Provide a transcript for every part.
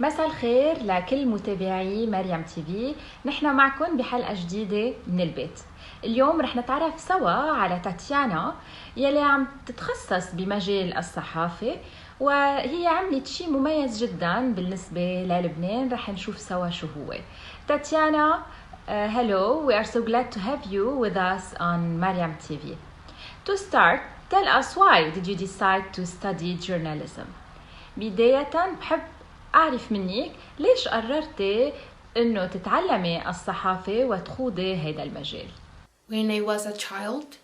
مساء الخير لكل متابعي مريم تي في. نحن معكم بحلقة جديدة من البيت. اليوم رح نتعرف سوا على تاتيانا يلي عم تتخصص بمجال الصحافة، وهي عملت شيء مميز جدا بالنسبة للبنان. رح نشوف سوا شو هو. تاتيانا, hello, we are so glad to have you with us on Mariam TV. To start, tell us why did you decide to study journalism? بداية بحب أعرف منك ليش قررتي إنه تتعلمي الصحافة وتخوضي هذا المجال؟ When I was a child,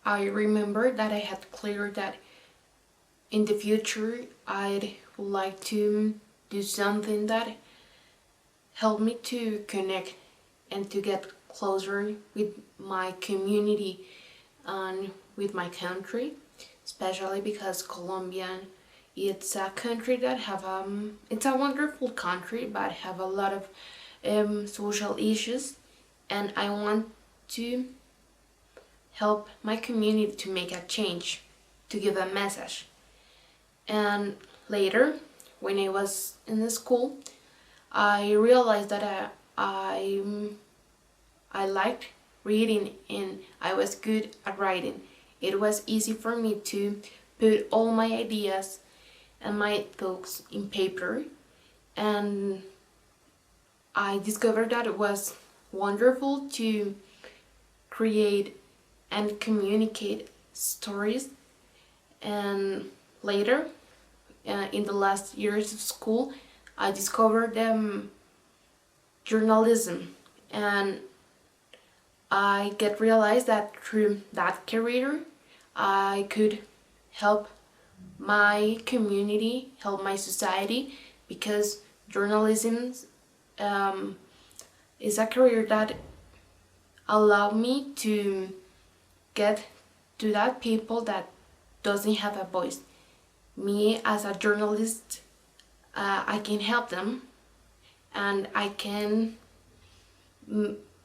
I remember that I had clear that in the future I'd like to do something that helped me to connect and to get closer with my community and with my country, especially because Colombia, it's a country that it's a wonderful country but have a lot of social issues, and I want to help my community to make a change, to give a message. And later, when I was in the school, I realized that I liked reading and I was good at writing. It was easy for me to put all my ideas and my thoughts in paper, and I discovered that it was wonderful to create and communicate stories. And later, in the last years of school, I discovered journalism, and I get realized that through that career I could help my community, help my society, because journalism is a career that allowed me to get to that people that doesn't have a voice. Me as a journalist, I can help them, and I can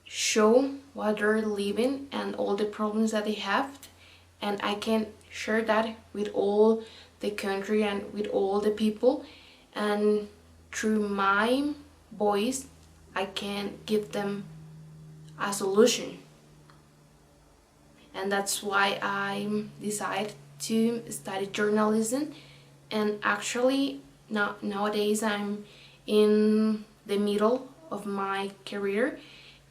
show what they're living and all the problems that they have, and I can share that with all the country and with all the people, and through my voice I can give them a solution. And that's why I decided to study journalism. And actually nowadays I'm in the middle of my career,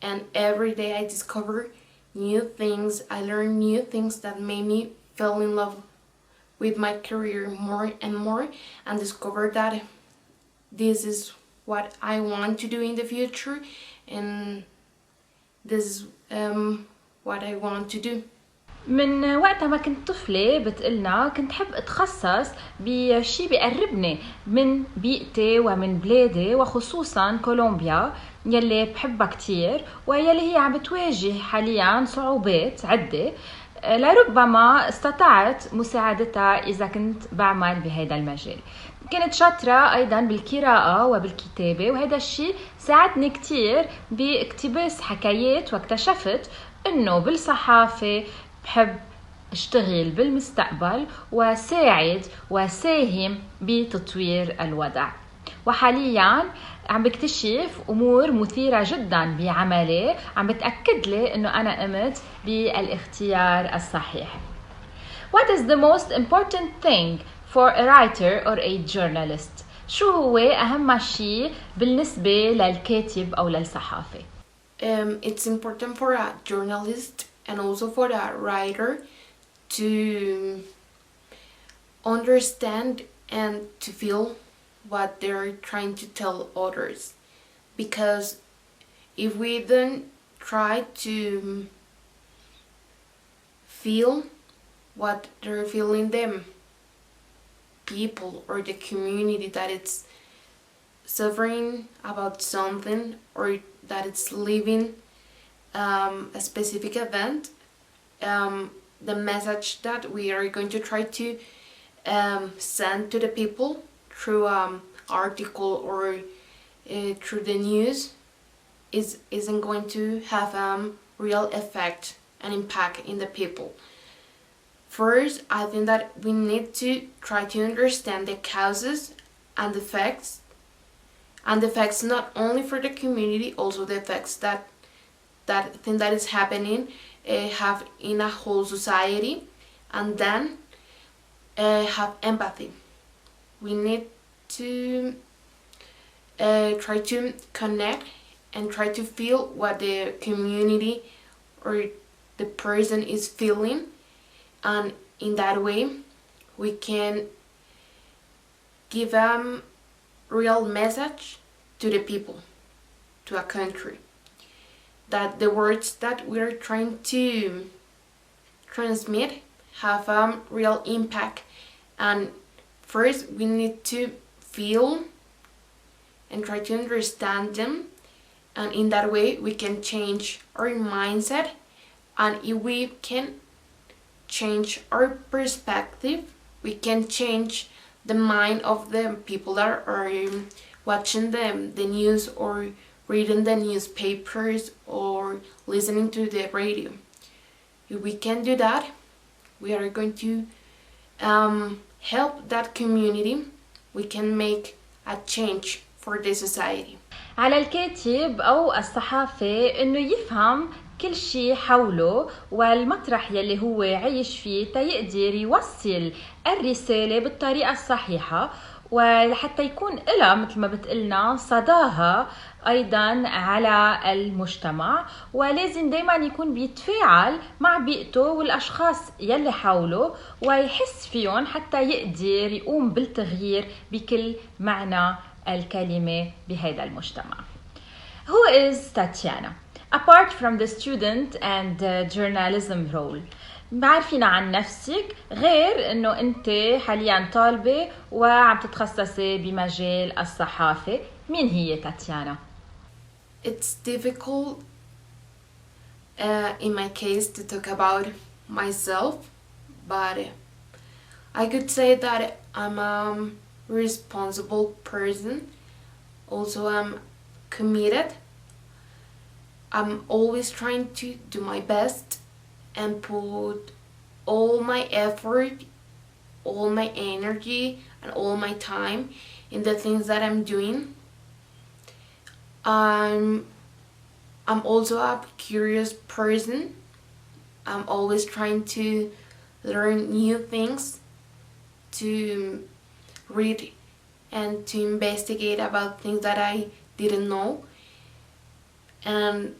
and every day I discover new things. I learn new things that made me fall in love with my career more and more, and discover that this is what I want to do in the future, and this is what I want to do. من وقتها ما كنت طفلة بتقلنا كنت حب اتخصص بشي بيقربني من بيئتي ومن بلادي، وخصوصا كولومبيا يلي بحبها كتير ويلي هي عم بتواجه حاليا صعوبات عدة. لربما استطعت مساعدتها إذا كنت بعمل بهذا المجال. كنت شاطرة أيضا بالقراءة وبالكتابة، وهذا الشيء ساعدني كتير باقتباس حكايات، واكتشفت أنه بالصحافة بحب اشتغل بالمستقبل وساعد وساهم بتطوير الوضع. وحاليا عم بكتشف امور مثيره جدا بعملي، عم بتاكد لي انه انا قمت بالاختيار الصحيح. What is the most important thing for a writer or a journalist? شو هو اهم شيء بالنسبه للكاتب او للصحافي؟ It's important for a journalist and also for a writer to understand and to feel what they're trying to tell others, because if we don't try to feel what they're feeling, them people or the community that it's suffering about something, or that it's living a specific event, the message that we are going to try to send to the people through article or through the news isn't going to have real effect and impact in the people. First, I think that we need to try to understand the causes and effects and the effects not only for the community, also the effects that thing that is happening have in a whole society. And then have empathy. We need to try to connect and try to feel what the community or the person is feeling, and in that way we can give a real message to the people, to a country, that the words that we're trying to transmit have a real impact. And first we need to feel and try to understand them, and in that way we can change our mindset. And if we can change our perspective, we can change the mind of the people that are watching the news or reading the newspapers or listening to the radio. If we can do that, we are going to help that community. We can make a change for the society. على الكاتب أو الصحافي إنه يفهم كل شيء حوله والمطرح يلي هو عايش فيه تيقدر يوصل الرسالة بالطريقة الصحيحة، ولحتى يكون إلها مثل ما بتقلنا صداها أيضا على المجتمع. ولازم دايما يكون بيتفاعل مع بيئته والأشخاص يلي حوله ويحس فيهم حتى يقدر يقوم بالتغيير بكل معنى الكلمة بهذا المجتمع. Who is Tatiana? Apart from the student and journalism role، بعرفينا عن نفسك غير انه انت حاليا طالبة وعم تتخصصي بمجال الصحافة. مين هي تاتيانا؟ It's difficult in my case to talk about myself, but I could say that I'm a responsible person. Also, I'm committed. I'm always trying to do my best and put all my effort, all my energy, and all my time in the things that I'm doing. I'm also a curious person. I'm always trying to learn new things, to read and to investigate about things that I didn't know, and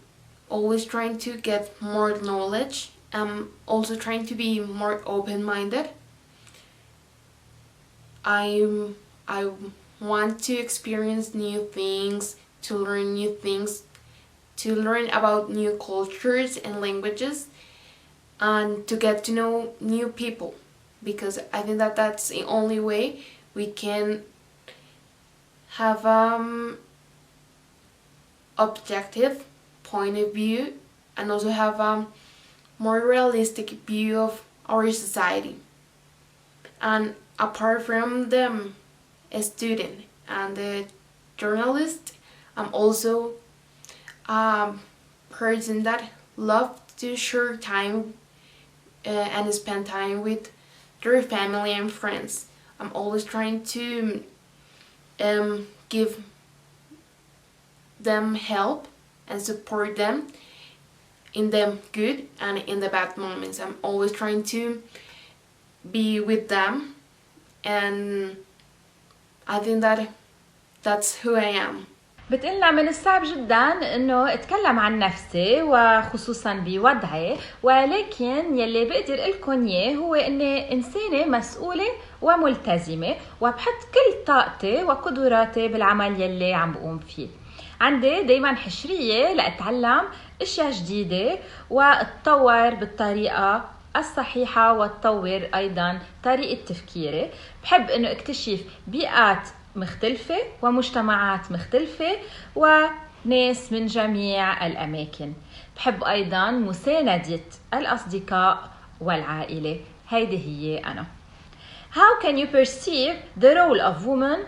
always trying to get more knowledge. I'm also trying to be more open-minded. I want to experience new things, to learn new things, to learn about new cultures and languages, and to get to know new people, because I think that that's the only way we can have objective point of view and also have a more realistic view of our society. And apart from the student and the journalist, I'm also a person that loves to share time and spend time with their family and friends. I'm always trying to give them help and support them in the good and in the bad moments. I'm always trying to be with them, and I think that that's who I am. بتقلنا من الصعب جدا انه اتكلم عن نفسي وخصوصا بوضعي، ولكن يلي بقدر لكم اياه هو اني انسانة مسؤولة وملتزمة وبحط كل طاقتي وقدراتي بالعمل يلي عم بقوم فيه. عندي دايما حشرية لأتعلم اشياء جديدة واتطور بالطريقة الصحيحة واتطور ايضا طريقة تفكيري. بحب انه اكتشف بيئات مختلفة ومجتمعات مختلفة وناس من جميع الأماكن. بحب أيضاً مساندة الأصدقاء والعائلة. هيدي هي أنا. How can you perceive the role of women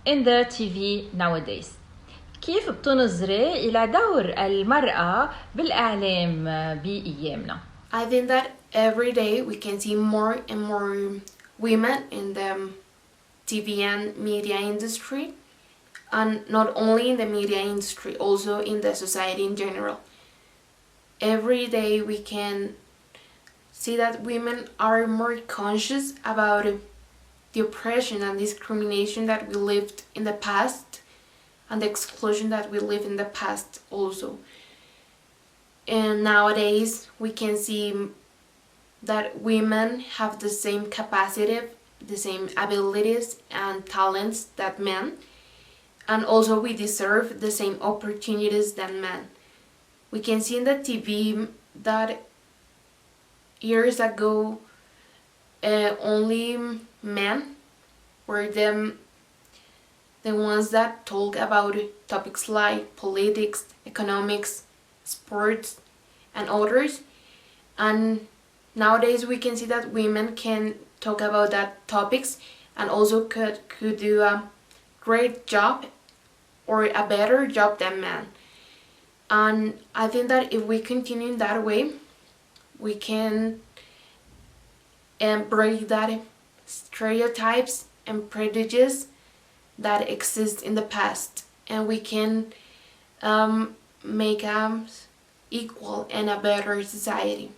in the TV nowadays؟ كيف بتنظري إلى دور المرأة بالإعلام بأيامنا؟ I think that every day we can see more and more women in the TV and media industry. and not only in the media industry, also in the society in general. Every day we can see that women are more conscious about the oppression and discrimination that we lived in the past and the exclusion that we lived in the past also. And nowadays we can see that women have the same capacity, the same abilities and talents that men, and also we deserve the same opportunities than men. We can see in the TV that years ago only men were the ones that talk about topics like politics, economics, sports, and others. And nowadays we can see that women can talk about that topics and also could do a great job or a better job than men. And I think that if we continue in that way, we can break that stereotypes and prejudices that exist in the past, and we can make us equal and a better society.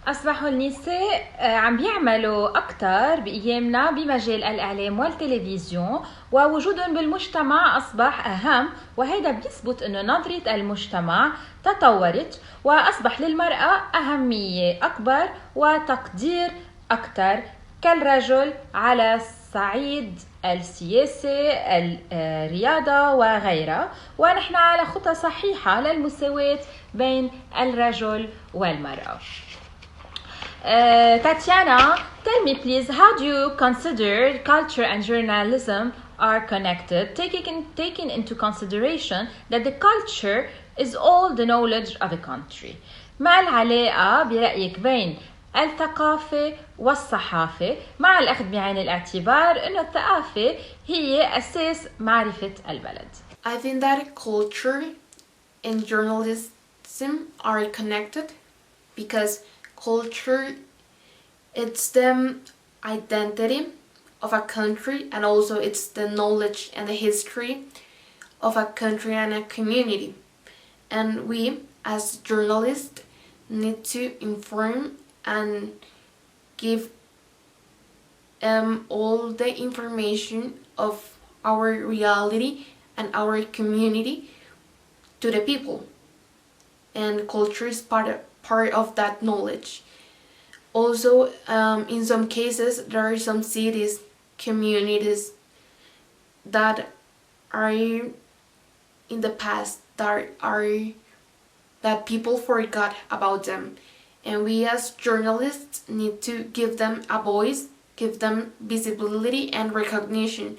أصبحوا النساء عم بيعملوا أكثر بأيامنا بمجال الإعلام والتلفزيون، ووجودهم بالمجتمع أصبح أهم، وهذا بيثبت أنه نظرة المجتمع تطورت وأصبح للمرأة أهمية أكبر وتقدير أكثر كالرجل على الصعيد السياسي، الرياضة وغيرها، ونحن على خطى صحيحة للمساواة بين الرجل والمرأة. Tatiana, tell me please, how do you consider culture and journalism are connected, taking into consideration that the culture is all the knowledge of a country? ما العلاقة برأيك بين الثقافة والصحافة مع الأخذ بعين الاعتبار أن الثقافة هي أساس معرفة البلد؟ I think that culture and journalism are connected because culture, it's the identity of a country, and also it's the knowledge and the history of a country and a community. And we as journalists need to inform and give all the information of our reality and our community to the people. And culture is part of that knowledge. Also, in some cases, there are some cities, communities that are in the past that people forgot about them, and we as journalists need to give them a voice, give them visibility and recognition,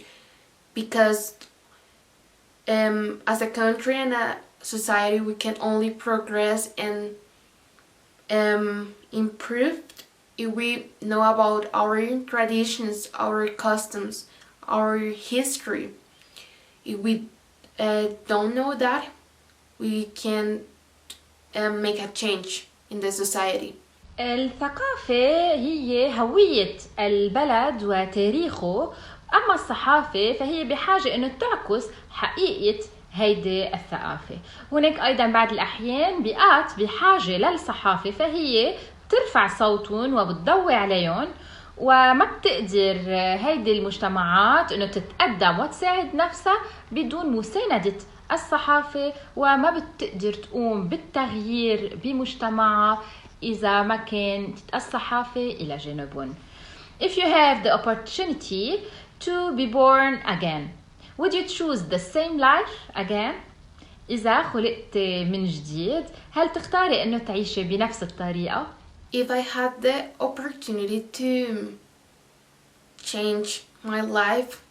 because as a country and a society we can only progress and improve if we know about our traditions, our customs, our history. If we don't know that, we can make a change in the society. الثقافة هي هوية البلد وتاريخه، أما الصحافة فهي بحاجة أنه تعكس حقيقة هيدي الثقافة. هناك أيضا بعض الأحيان بيئات بحاجة للصحافة، فهي بترفع صوتهم وبتضوي عليهم، وما بتقدر هيدي المجتمعات أنه تتقدم وتساعد نفسها بدون مساندة الصحافة، وما بتقدر تقوم بالتغيير بمجتمعها إذا ما كانت الصحافة إلى جانبهم. If you have the opportunity to be born again, would you choose the same life again? إذا خلقت من جديد هل تختاري أنه تعيشي بنفس الطريقة؟ If I had the opportunity to change my life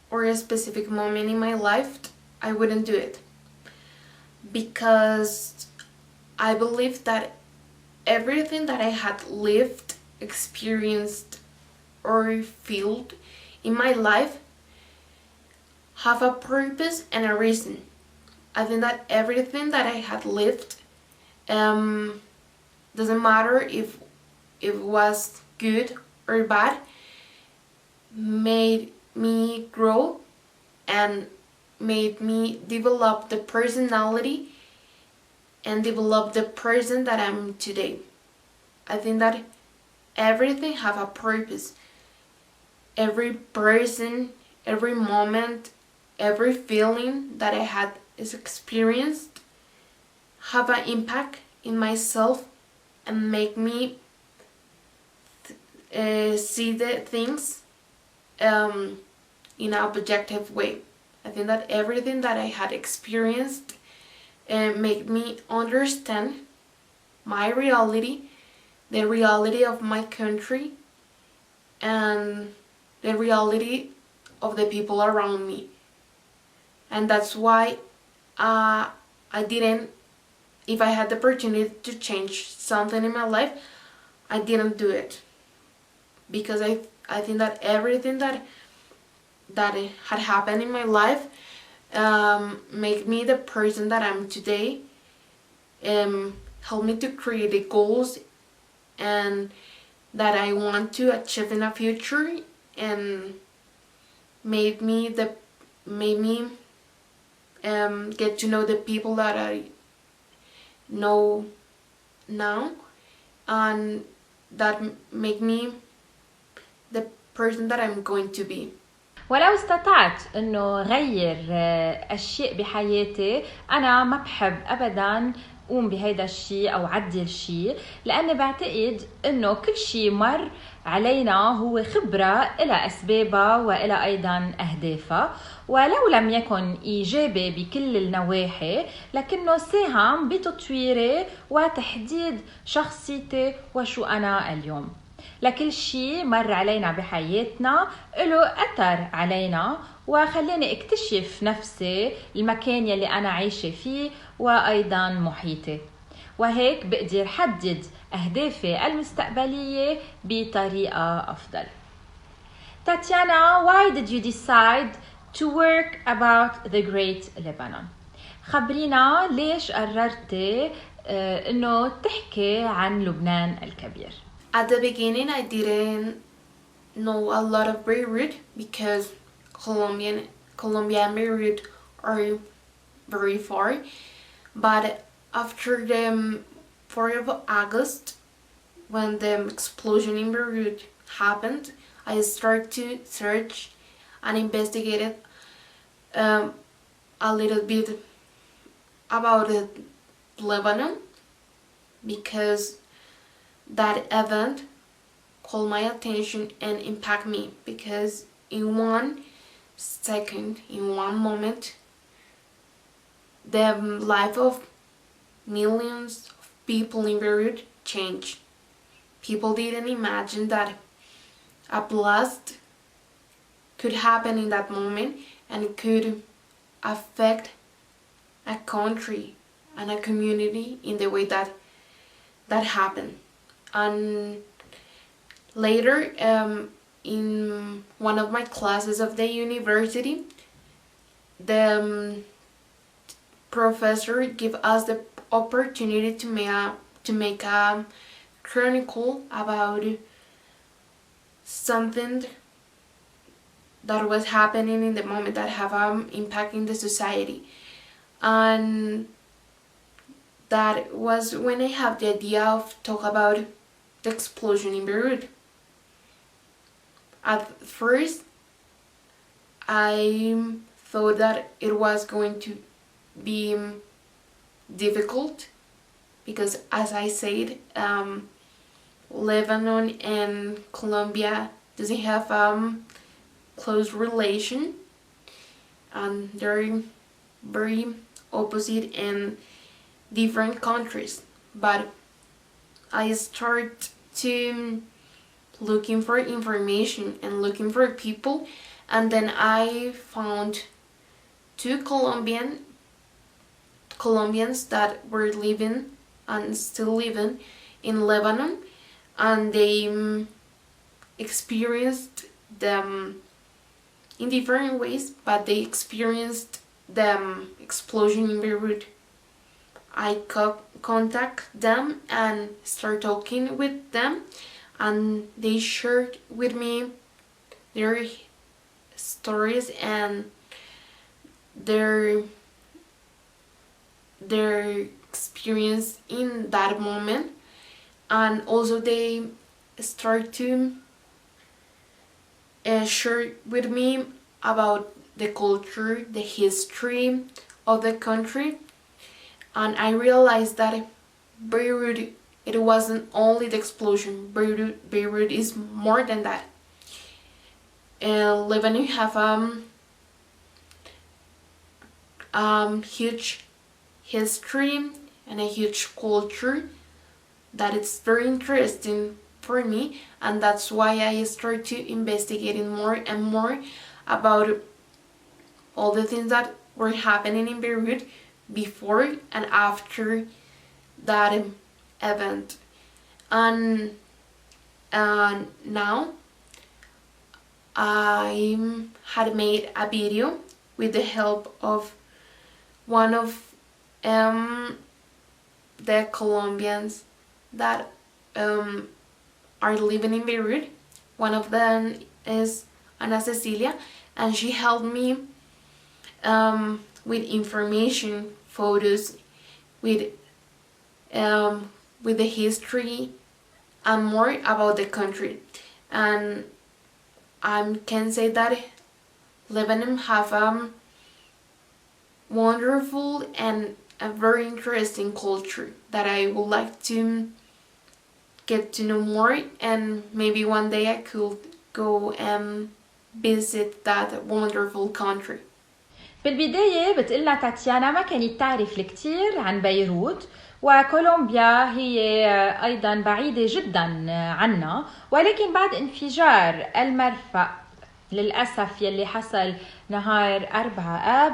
or a specific moment in my life, I wouldn't do it, because I believe that everything that I had lived, experienced, or felt in my life have a purpose and a reason. I think that everything that I had lived, doesn't matter if it was good or bad, made me grow and made me develop the personality and develop the person that I'm today. I think that everything have a purpose. Every person, every moment, every feeling that I had is experienced have an impact in myself and make me see the things in an objective way. I think that everything that I had experienced made me understand my reality, the reality of my country, and the reality of the people around me. And that's why I didn't, if I had the opportunity to change something in my life, I didn't do it. Because I think that everything that had happened in my life made me the person that I'm today, helped me to create the goals and that I want to achieve in the future, and made me get to know the people that I know now, and that make me the person that I'm going to be. ولو استطعت انه غير اشياء بحياتي، انا ما بحب ابدا قوم بهيدا الشيء او عدل شيء، لاني بعتقد انه كل شيء مر علينا هو خبرة إلى أسبابها وإلى أيضا أهدافها، ولو لم يكن إيجابي بكل النواحي لكنه ساهم بتطويري وتحديد شخصيتي وشو أنا اليوم. لكل شيء مر علينا بحياتنا له أثر علينا وخلاني اكتشف نفسي، المكان يلي أنا عايشة فيه وأيضا محيطي، وهيك بقدر حدد أهدافي المستقبلية بطريقة أفضل. Tatiana, why did you decide to work about the Great Lebanon? خبرينا ليش قررتي إنه تحكي عن لبنان الكبير. At the beginning, I didn't know a lot of Beirut because Colombia and Beirut are very far. But after the 4th of August, when the explosion in Beirut happened, I started to search and investigate a little bit about Lebanon, because that event called my attention and impacted me, because in 1 second, in 1 moment, the life of millions of people in Beirut changed. People didn't imagine that a blast could happen in that moment and could affect a country and a community in the way that happened. And later, in one of my classes of the university, the professor gave us the opportunity to make a chronicle about something that was happening in the moment that have an impact in the society. And that was when I had the idea of talk about the explosion in Beirut. At first, I thought that it was going to be difficult because, as I said, Lebanon and Colombia doesn't have close relation, and they're very opposite and different countries. But I start to looking for information and looking for people, and then I found 2 Colombians that were living and still living in Lebanon, and they experienced them in different ways, but they experienced the explosion in Beirut. I contact them and start talking with them, and they shared with me their stories and their experience in that moment, and also they start to share with me about the culture, the history of the country, and I realized that Beirut, it wasn't only the explosion. Beirut is more than that. Lebanon have huge history and a huge culture that it's very interesting for me, and that's why I start to investigating more and more about all the things that were happening in Beirut before and after that event. And now I had made a video with the help of one of the Colombians that are living in Beirut. One of them is Cecilia, and she helped me with information, photos, with the history and more about the country. And I can say that Lebanon have wonderful and a very interesting culture that I would like to get to know more, and maybe one day I could go and visit that wonderful country. بالبداية بتقلنا تاتيانا ما كانت تعرف الكثير عن بيروت، وكولومبيا هي أيضا بعيدة جدا عنا، ولكن بعد انفجار المرفأ للأسف يلي حصل نهار 4 آب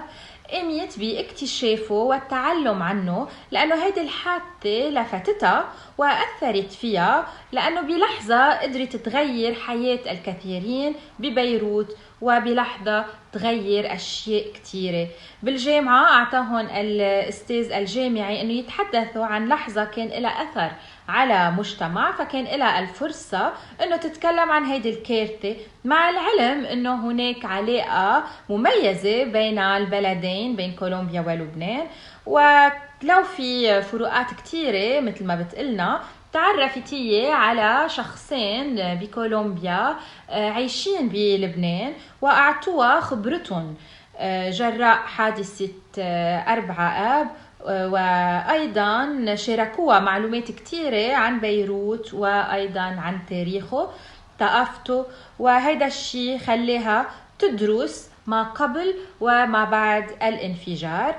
قامت باكتشافه والتعلم عنه، لأنه هيدي الحادثة لفتتها وأثرت فيها، لأنه بلحظة قدرت تغير حياة الكثيرين ببيروت، وبلحظة تغير أشياء كتيرة. بالجامعة أعطاهم الأستاذ الجامعي أنه يتحدثوا عن لحظة كان لها أثر على مجتمع، فكان لها الفرصة أنه تتكلم عن هيدي الكارثة، مع العلم أنه هناك علاقة مميزة بين البلدين، بين كولومبيا ولبنان، ولو في فروقات كتيرة مثل ما بتقلنا. تعرفت هي على شخصين بكولومبيا عايشين بلبنان، وأعطوها خبرتهم جراء حادثة 4 آب، وأيضا شاركوها معلومات كتيرة عن بيروت وأيضا عن تاريخه، ثقافته، وهيدا الشيء خليها تدرس ما قبل وما بعد الانفجار.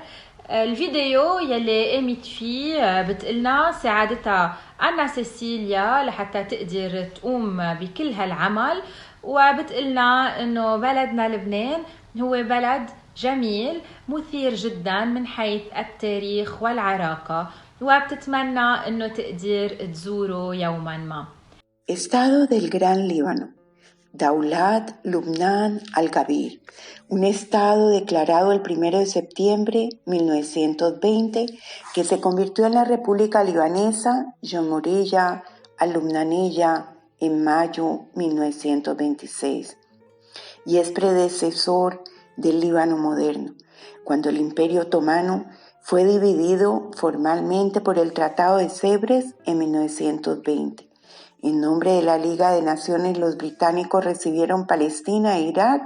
الفيديو يلي قامت فيه بتقلنا ساعدتها أنا سيسيليا لحتى تقدر تقوم بكل هالعمل، وبتقلنا إنه بلدنا لبنان هو بلد جميل مثير جدا من حيث التاريخ والعراقة، وبتتمنى إنه تقدر تزوره يوما ما. Estado del Gran Líbano, Daulat Lubnan al-Kabir, un estado declarado el 1 de septiembre de 1920 que se convirtió en la República Libanesa Jamhuriya al-Lubnaniya en mayo de 1926 y es predecesor del Líbano moderno, cuando el Imperio Otomano fue dividido formalmente por el Tratado de Sèvres en 1920. En nombre de la Liga de Naciones, los británicos recibieron Palestina e Irak,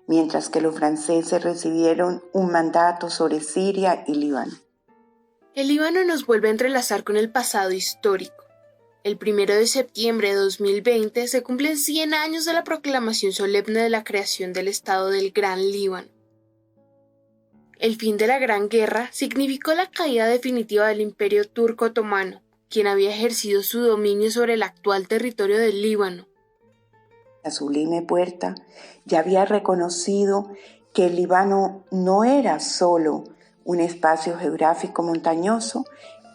mientras que los franceses recibieron un mandato sobre Siria y Líbano. El Líbano nos vuelve a entrelazar con el pasado histórico. El 1 de septiembre de 2020 se cumplen 100 años de la proclamación solemne de la creación del Estado del Gran Líbano. El fin de la Gran Guerra significó la caída definitiva del Imperio Turco Otomano, quien había ejercido su dominio sobre el actual territorio del Líbano. La sublime puerta ya había reconocido que el Líbano no era solo un espacio geográfico montañoso,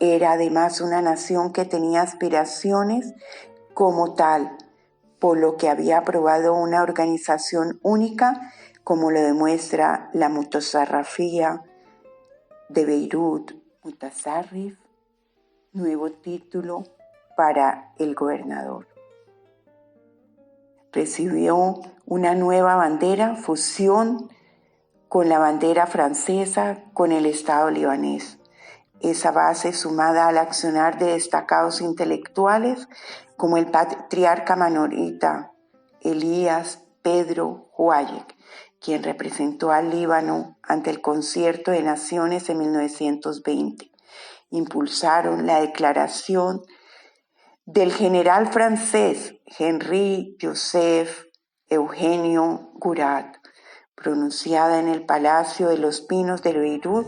era además una nación que tenía aspiraciones como tal, por lo que había aprobado una organización única, como lo demuestra la Mutasarrafía de Beirut, Mutasarrif, nuevo título para el gobernador. Recibió una nueva bandera, fusión con la bandera francesa con el Estado libanés. Esa base, sumada al accionar de destacados intelectuales como el patriarca manorita Elías Pedro Huayek, quien representó al Líbano ante el Concierto de Naciones en 1920, impulsaron la declaración del general francés Henri Joseph Eugenio Murat, pronunciada en el Palacio de los Pinos de Beirut,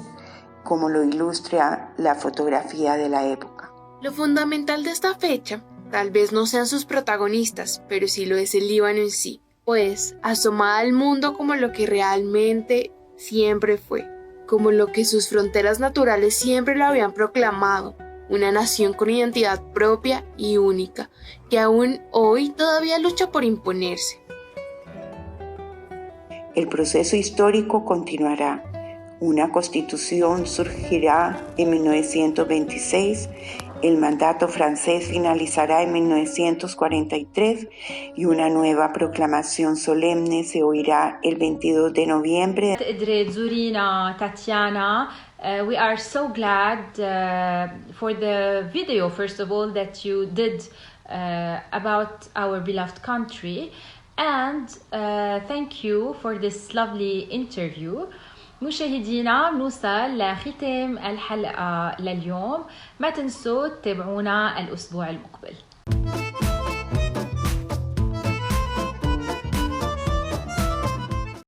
como lo ilustra la fotografía de la época. Lo fundamental de esta fecha tal vez no sean sus protagonistas, pero sí lo es el Líbano en sí, pues asoma al mundo como lo que realmente siempre fue, como lo que sus fronteras naturales siempre lo habían proclamado, una nación con identidad propia y única, que aún hoy todavía lucha por imponerse. El proceso histórico continuará. Una constitución surgirá en 1926, el mandato francés finalizará en 1943 y una nueva proclamación solemne se oirá el 22 de noviembre. تزورينا تاتيانا. We are so glad for the video, first of all, that you did about our beloved country, and thank you for this lovely interview. مشاهدينا بنوصل لختام الحلقة لليوم. ما تنسوا تتابعونا الأسبوع المقبل.